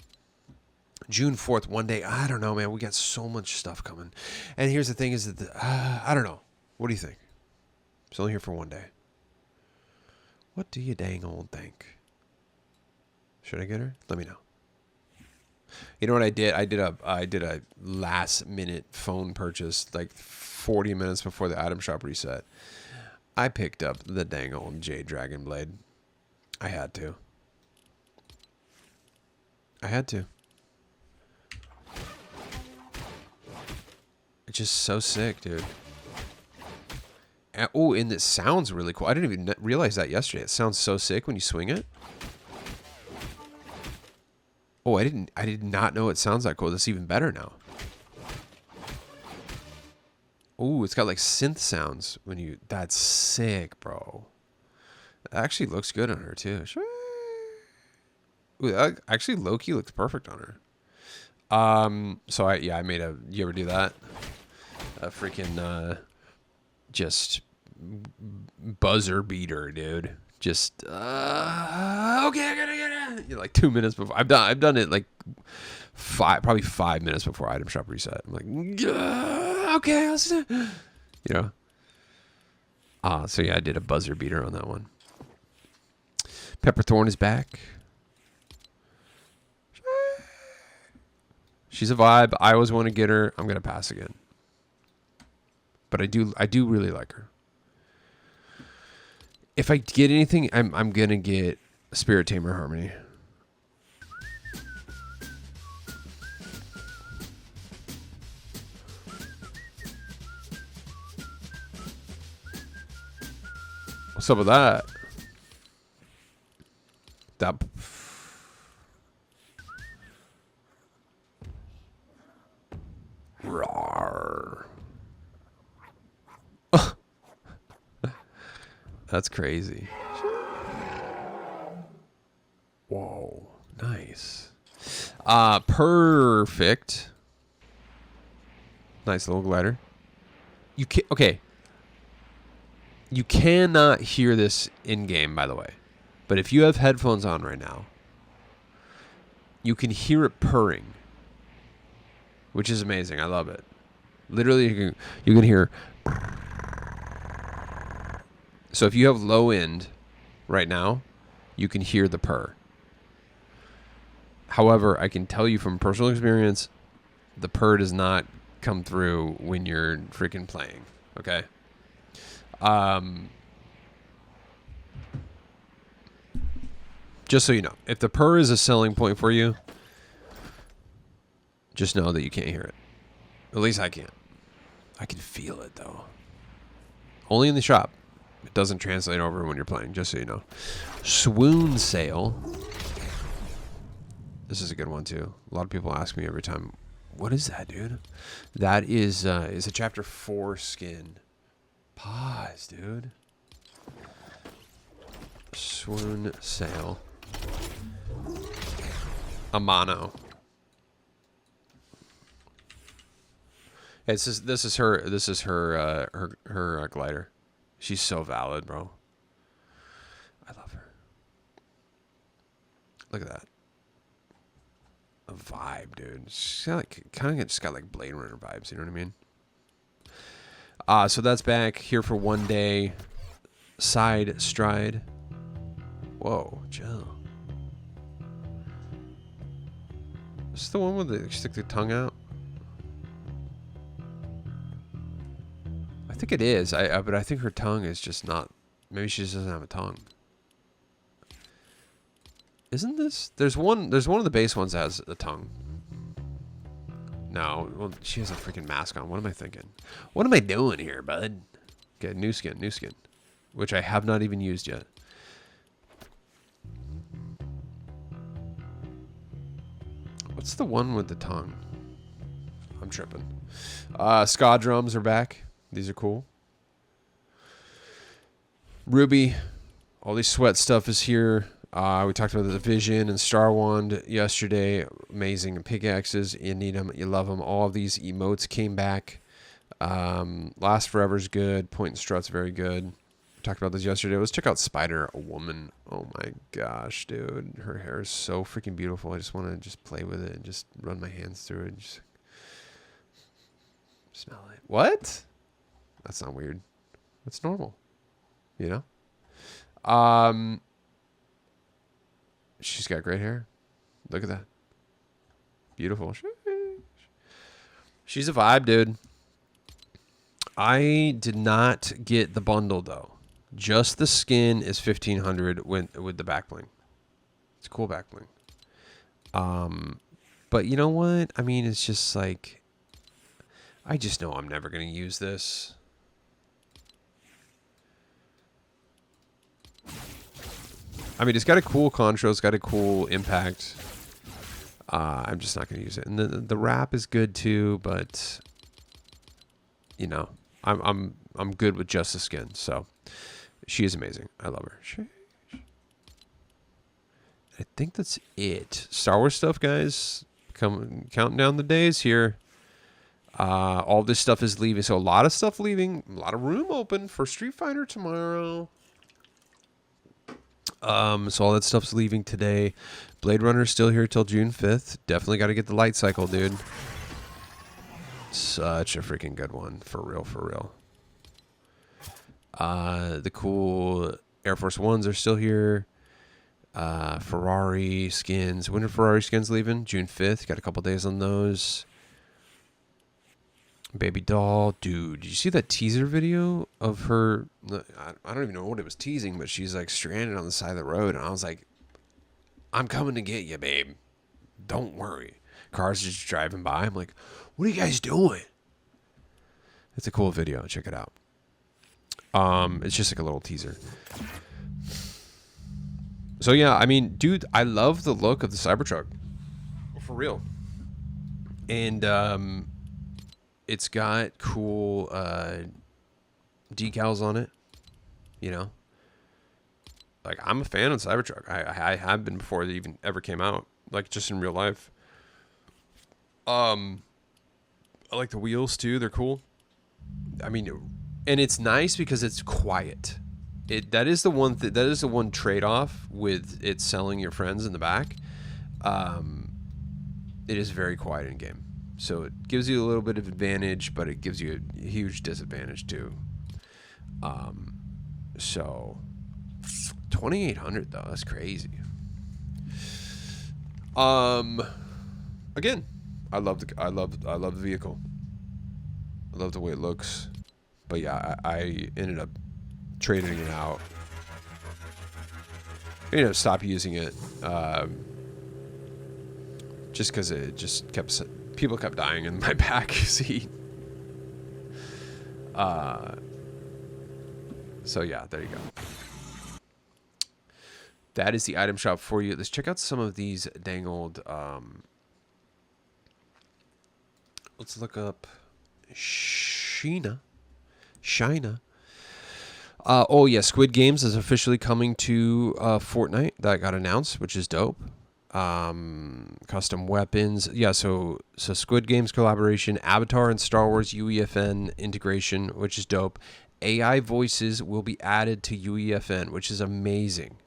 June 4th, one day. I don't know, man. We got so much stuff coming. And here's the thing is that, I don't know. What do you think? It's only here for one day. What do you dang old think? Should I get her? Let me know. You know what I did? I did a last minute phone purchase like 40 minutes before the item shop reset. I picked up the dang old Jade Dragon Blade. I had to. I had to. It's just so sick, dude. Oh, and it sounds really cool. I didn't even realize that yesterday. It sounds so sick when you swing it. Oh, I did not know it sounds that cool. That's even better now. Oh, it's got like synth sounds when you. That's sick, bro. It actually looks good on her too. Ooh, actually, Loki looks perfect on her. So I made a. You ever do that? A freaking just buzzer beater, dude. Just okay, I gotta get it. You know, like 2 minutes before I've done it like probably 5 minutes before item shop reset. I'm like, okay, let's do. You know. So yeah, I did a buzzer beater on that one. Pepperthorn is back. She's a vibe. I always want to get her. I'm gonna pass again. But I do really like her. If I get anything, I'm gonna get Spirit Tamer Harmony. What's up with that? That. Rawr. That's crazy. Whoa, nice. Perfect. Nice little glider. You can okay. You cannot hear this in game, by the way. But if you have headphones on right now, you can hear it purring, which is amazing. I love it. Literally, you can hear. So if you have low end right now, you can hear the purr. However, I can tell you from personal experience, the purr does not come through when you're freaking playing. Okay. Just so you know, if the purr is a selling point for you, just know that you can't hear it. At least I can't. I can feel it though. Only in the shop. It doesn't translate over when you're playing, just so you know. Swoon Sale. This is a good one too. A lot of people ask me every time, what is that, dude? That is a chapter 4 skin. Pause, dude. Swoon Sale. Amano. This is her glider. She's so valid, bro. I love her. Look at that. A vibe, dude. She's got like kind of just got like Blade Runner vibes. You know what I mean? So that's back here for one day. Side stride. Whoa, chill. Is this the one where they stick the tongue out? I think it is. But I think her tongue is just not. Maybe she just doesn't have a tongue. Isn't this? There's one of the base ones that has a tongue. No, well, she has a freaking mask on. What am I thinking? What am I doing here, bud? Okay, new skin, which I have not even used yet. What's the one with the tongue? I'm tripping. Ska drums are back. These are cool. Ruby, all these sweat stuff is here. We talked about the Vision and Star Wand yesterday. Amazing pickaxes. You need them. You love them. All of these emotes came back. Last Forever's good. Point and Strut's very good. We talked about this yesterday. Let's check out Spider, a woman. Oh my gosh, dude. Her hair is so freaking beautiful. I just want to just play with it and just run my hands through it and just smell it. What? That's not weird. That's normal. You know? She's got great hair. Look at that. Beautiful. She's a vibe, dude. I did not get the bundle though. Just the skin is 1,500 with the back bling. It's a cool back bling. But you know what? I mean, it's just like, I just know I'm never gonna use this. I mean, it's got a cool contra, it's got a cool impact. I'm just not gonna use it. And the wrap is good too, but you know, I'm good with just the skin. So she is amazing. I love her. I think that's it. Star Wars stuff, guys. Counting down the days here. All this stuff is leaving. So a lot of stuff leaving. A lot of room open for Street Fighter tomorrow. So all that stuff's leaving today. Blade Runner's still here till June 5th. Definitely got to get the light cycle, dude. Such a freaking good one. For real, for real. The cool Air Force Ones are still here. Ferrari skins. When are Ferrari skins leaving? June 5th. Got a couple days on those. Baby doll. Dude, did you see that teaser video of her? I don't even know what it was teasing, but she's like stranded on the side of the road. And I was like, I'm coming to get you, babe. Don't worry. Cars just driving by. I'm like, what are you guys doing? It's a cool video. Check it out. It's just like a little teaser. So yeah, I mean, dude, I love the look of the Cybertruck. For real. And it's got cool decals on it. You know? Like, I'm a fan of the Cybertruck. I have been before they even ever came out. Like, just in real life. I like the wheels, too. They're cool. I mean, and it's nice because it's quiet. That is the one trade-off with it selling your friends in the back. It is very quiet in game. So it gives you a little bit of advantage, but it gives you a huge disadvantage, too. So... 2,800 though, that's crazy. Again, I love the vehicle. I love the way it looks. But yeah, I ended up trading it out. I ended up stop using it. Just because it just people kept dying in my back seat. So yeah, there you go. That is the item shop for you. Let's check out some of these dang old... let's look up Shina. Oh, yeah. Squid Games is officially coming to Fortnite. That got announced, which is dope. Custom weapons. Yeah, so Squid Games collaboration. Avatar and Star Wars UEFN integration, which is dope. AI voices will be added to UEFN, which is amazing.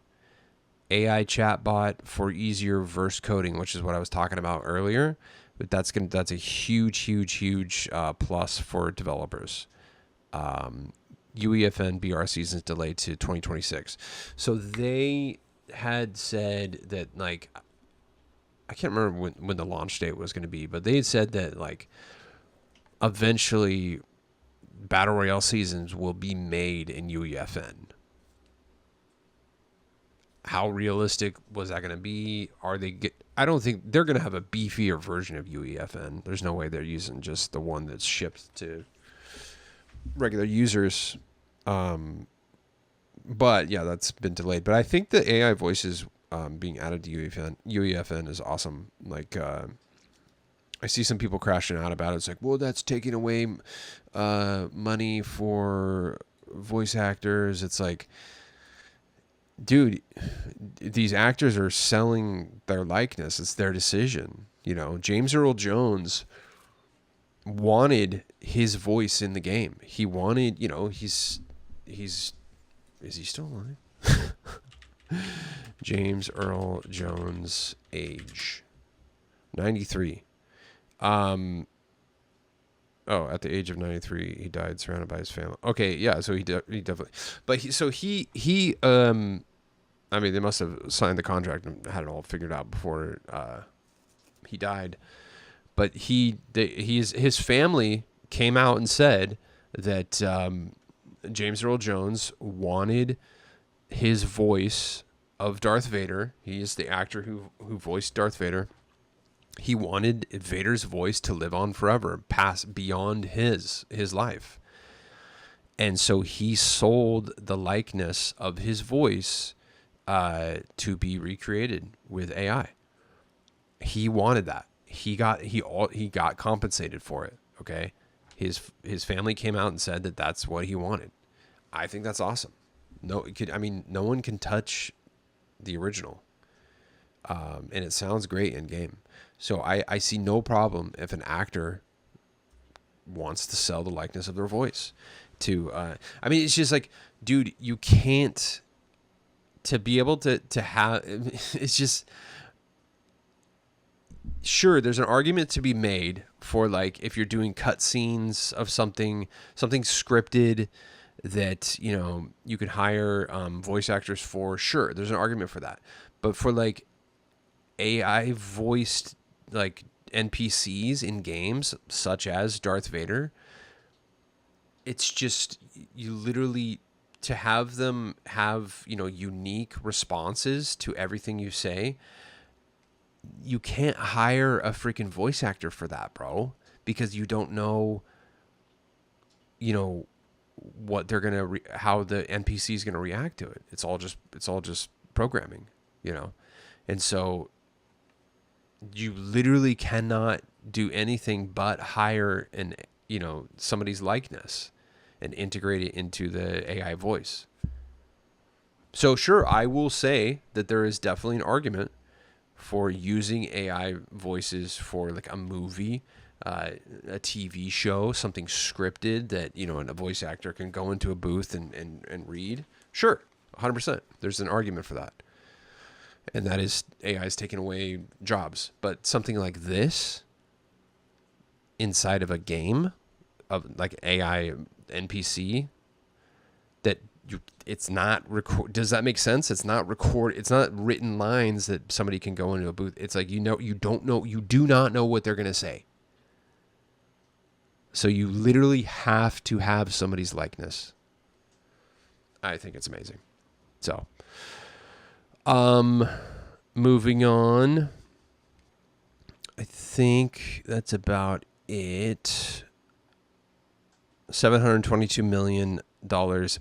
AI chatbot for easier verse coding, which is what I was talking about earlier. But that's a huge plus for developers. UEFN BR season is delayed to 2026. So they had said that, like, I can't remember when the launch date was going to be, but they had said that, like, eventually Battle Royale seasons will be made in UEFN. How realistic was that going to be? I don't think they're going to have a beefier version of UEFN. There's no way they're using just the one that's shipped to regular users. But yeah, that's been delayed. But I think the AI voices being added to UEFN is awesome. Like, I see some people crashing out about it. It's like, well, that's taking away money for voice actors. It's like, dude, these actors are selling their likeness. It's their decision. You know, James Earl Jones wanted his voice in the game. He wanted, you know, is he still alive? James Earl Jones, age 93. Oh, at the age of 93, he died surrounded by his family. Okay, yeah, so he definitely, but he I mean, they must have signed the contract and had it all figured out before He died, but his family came out and said that James Earl Jones wanted his voice of Darth Vader. He is the actor who voiced Darth Vader. He wanted Vader's voice to live on forever, pass beyond his life. And so he sold the likeness of his voice to be recreated with AI. He wanted that. He got compensated for it. Okay, his family came out and said that that's what he wanted. I think that's awesome. No one can touch the original, and it sounds great in game. So I see no problem if an actor wants to sell the likeness of their voice to. It's just like, dude, you can't, to be able to have. It's just. Sure, there's an argument to be made for, like, if you're doing cutscenes of something scripted that, you know, you could hire voice actors for. Sure, there's an argument for that. But for, like, AI voiced, like, NPCs in games such as Darth Vader, it's just, you literally, to have them have, you know, unique responses to everything you say. You can't hire a freaking voice actor for that, bro, because you don't know, you know, what they're gonna how the NPC is gonna react to it. It's all just programming, you know, and so you literally cannot do anything but hire somebody's likeness and integrate it into the AI voice. So sure, I will say that there is definitely an argument for using AI voices for, like, a movie, a TV show, something scripted that, you know, and a voice actor can go into a booth and read. Sure, 100%. There's an argument for that. And that is AI is taking away jobs. But something like this inside of a game of, like, AI NPC that it's not record. Does that make sense? It's not record. It's not written lines that somebody can go into a booth. It's like, you do not know what they're going to say. So you literally have to have somebody's likeness. I think it's amazing. So, moving on. I think that's about it. $722 million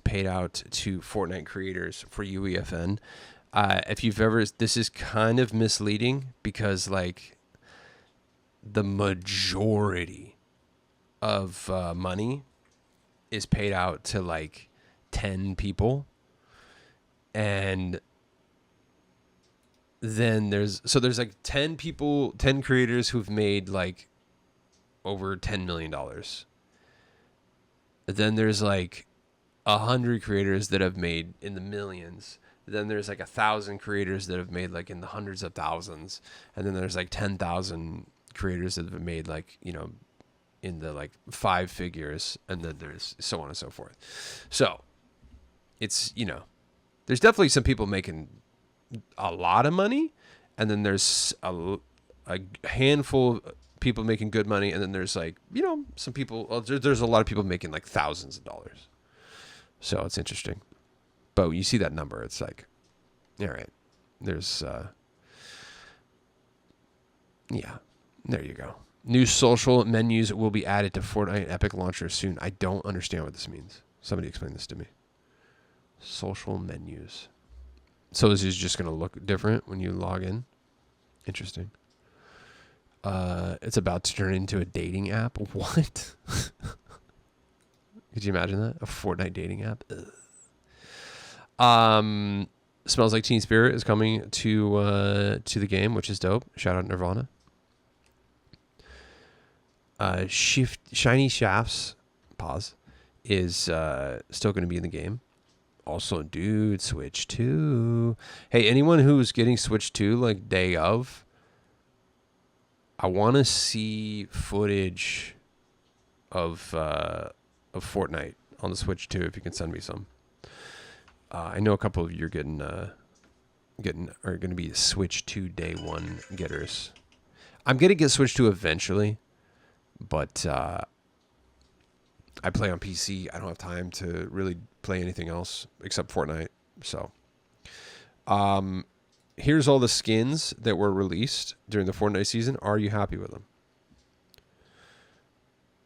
paid out to Fortnite creators for UEFN. If you've ever, this is kind of misleading because, like, the majority of money is paid out to, like, 10 people. And then there's like 10 people, 10 creators who've made, like, over $10 million. Then there's, like, 100 creators that have made in the millions. Then there's, like, 1,000 creators that have made, like, in the hundreds of thousands. And then there's, like, 10,000 creators that have made, like, you know, in the, like, 5 figures. And then there's so on and so forth. So it's, you know, there's definitely some people making a lot of money. And then there's a handful of people making good money, and then there's, like, you know, some people, there's a lot of people making, like, thousands of dollars. So it's interesting. But when you see that number, it's like, all right, there's yeah, there you go. New social menus will be added to Fortnite Epic Launcher soon. I don't understand what this means. Somebody explain this to me. Social menus. So this is just going to look different when you log in. Interesting. It's about to turn into a dating app. What? Could you imagine that? A Fortnite dating app? Ugh. Smells Like Teen Spirit is coming to the game, which is dope. Shout out Nirvana. Shiny Shafts, pause, is still going to be in the game. Also, dude, Switch 2. Hey, anyone who's getting Switch 2, like, day of, I want to see footage of Fortnite on the Switch 2, if you can send me some. I know a couple of you are going to be Switch 2 day one getters. I'm going to get switched to eventually, but I play on PC. I don't have time to really play anything else except Fortnite. So here's all the skins that were released during the Fortnite season. Are you happy with them?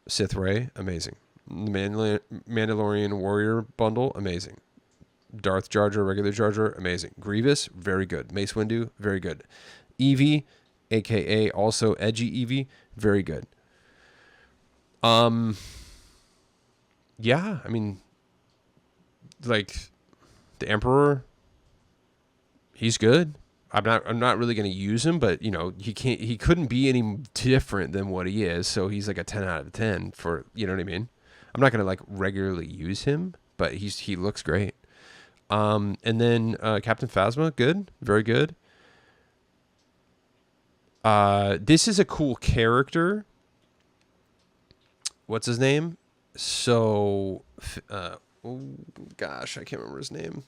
Sith Ray, amazing. Mandalorian Warrior Bundle, amazing. Darth Jar Jar, regular Jar Jar, amazing. Grievous, very good. Mace Windu, very good. Eevee, aka also edgy Eevee, very good. Yeah, I mean, like the Emperor, he's good. I'm not really going to use him, but you know, he couldn't be any different than what he is. So he's like a 10 out of 10 for, you know what I mean? I'm not going to like regularly use him, but he looks great. And then Captain Phasma, good, very good. This is a cool character. What's his name? So, oh gosh, I can't remember his name.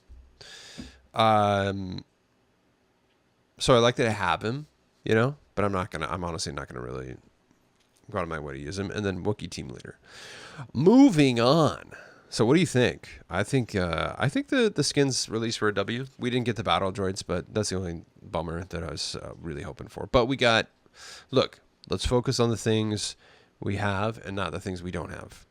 So I like that I have him, you know, but I'm honestly not gonna really go out of my way to use him. And then Wookiee team leader. Moving on. So what do you think? I think the skins released for a W. We didn't get the battle droids, but that's the only bummer that I was really hoping for. But we got, look, let's focus on the things we have and not the things we don't have.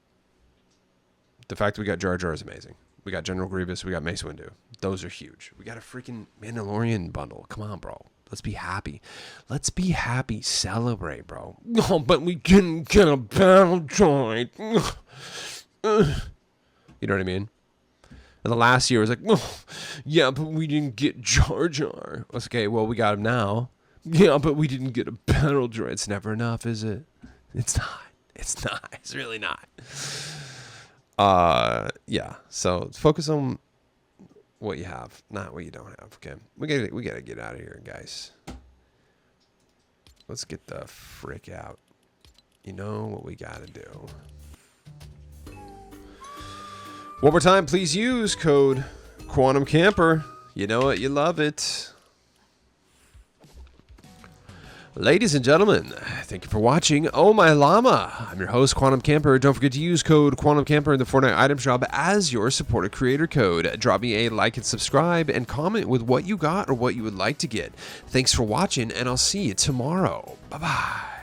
The fact that we got Jar Jar is amazing. We got General Grievous. We got Mace Windu. Those are huge. We got a freaking Mandalorian bundle. Come on, bro. Let's be happy. Let's be happy. Celebrate, bro. Oh, but we didn't get a battle droid. You know what I mean? And the last year was like, oh, yeah, but we didn't get Jar Jar. I was okay, well, we got him now. Yeah, but we didn't get a battle droid. It's never enough, is it? It's not. It's not. It's really not. Yeah. So focus on what you have, not what you don't have. Okay. We gotta get out of here, guys. Let's get the frick out. You know what we gotta do. One more time, please use code Quantum Camper. You know it, you love it. Ladies and gentlemen, thank you for watching Oh My Llama. I'm your host, Quantum Camper. Don't forget to use code Quantum Camper in the Fortnite item shop as your supported creator code. Drop me a like and subscribe and comment with what you got or what you would like to get. Thanks for watching, and I'll see you tomorrow. Bye-bye.